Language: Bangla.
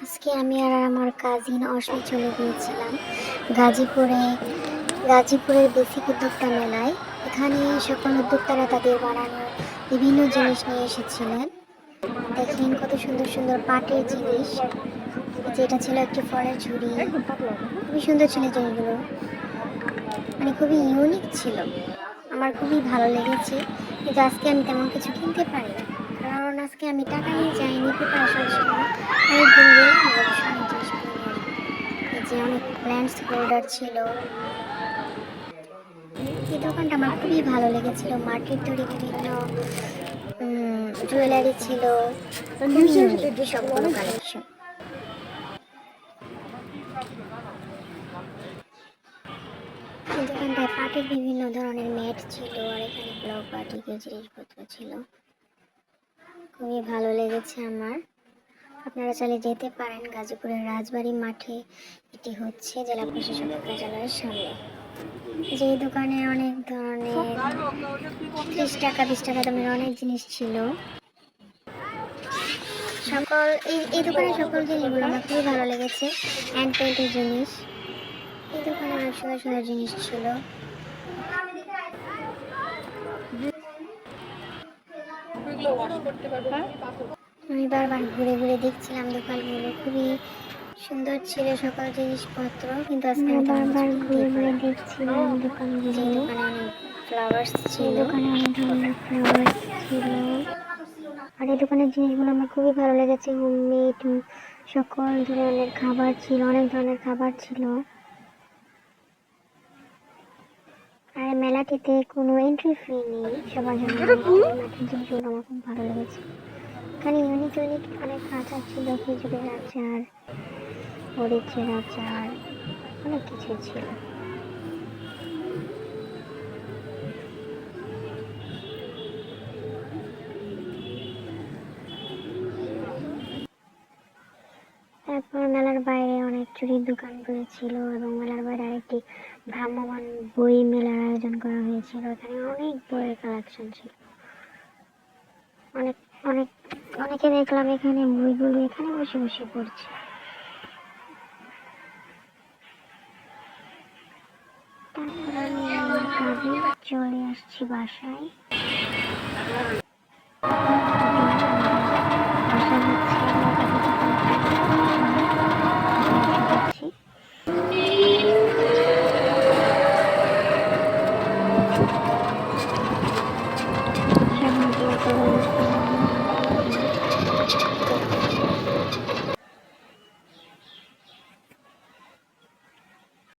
আজকে আমি আর আমার কাজিন অশ্মি চলে গিয়েছিলাম গাজীপুরে। গাজীপুরের বেসিক উদ্যোক্তা মেলায়। এখানে সকল উদ্যোক্তারা তাদের বানানো বিভিন্ন জিনিস নিয়ে এসেছিলেন। দেখেন কত সুন্দর সুন্দর পাটের জিনিস। যেটা ছিল একটি ফলের ঝুড়ি, খুবই সুন্দর ছিল জিনিসগুলো, মানে খুবই ইউনিক ছিল। আমার খুবই ভালো লেগেছে, কিন্তু আজকে আমি তেমন কিছু কিনতে পারিনি, কারণ আজকে আমি টাকা নিয়ে যাইনি, প্রিপারেশন ছিল না। অনেকদিন গেলে আমি অবশ্যই অনেক জিনিস কিনে নিয়ে আসবো। এই যে অনেক প্ল্যান্টস হোল্ডার ছিল। এই দোকানটা আমার খুবই ভালো লেগেছিল। মাটির তৈরি বিভিন্ন জুয়েলারি ছিল, খুবই ইউনিক সবগুলো কালেকশন। এই দোকানটায় পাটের বিভিন্ন ধরনের ম্যাট ছিল, আর এখানে ব্লক বাটিকের জিনিসপত্র ছিল। খুবই ভালো লেগেছে আমার। আপনারা চাইলে যেতে পারেন গাজীপুরের রাজবাড়ী মাঠে। এটি হচ্ছে জেলা প্রশাসকের কার্যালয়ের সামনে। যে দোকানে অনেক ধরনের 30 টাকা 20 টাকা দামের অনেক জিনিস ছিল। সকল এই দোকানের সকল জিনিসগুলো আমার খুবই ভালো লেগেছে। হ্যান্ড পেইন্টের জিনিস। এই দোকানে অনেক সুন্দর সুন্দর জিনিস ছিল। আমি বারবার ঘুরে ঘুরে দেখছিলাম দোকানগুলো, খুবই সুন্দর ছিল সকল জিনিসপত্র, কিন্তু আজকে আমি বারবার ঘুরে ঘুরে দেখছিলাম দোকানগুলো। যে দোকানে অনেক ফ্লাওয়ার্স ছিল, দোকানে অনেক ধরনের ফ্লাওয়ার্স ছিল। আর এই দোকানের জিনিসগুলো আমার খুবই ভালো লেগেছে। হোমমেড সকল ধরনের খাবার ছিল, অনেক ধরনের খাবার ছিল। আর মেলাটিতে কোনো এন্ট্রি ফি নেই, সবার জন্য মাটির জিনিসগুলো আমার খুব ভালো লেগেছে। এখানে ইউনিক ইউনিক অনেক আচার ছিল, খেজুরের আচার, মরিচের আচার, অনেক কিছু ছিল। তারপর মেলার বাইরে অনেক চুরির দোকান ছিল, এবং মেলার বাইরে আরেকটি ভ্রাম্যমাণ বই মেলার আয়োজন করা হয়েছিল। এখানে অনেক বইয়ের কালেকশন ছিল। অনেক অনেক অনেকে দেখলাম এখানে বইগুলো এখানে বসে বসে পড়ছে। তারপর আমি আমার কাজে চলে আসছি বাসায়।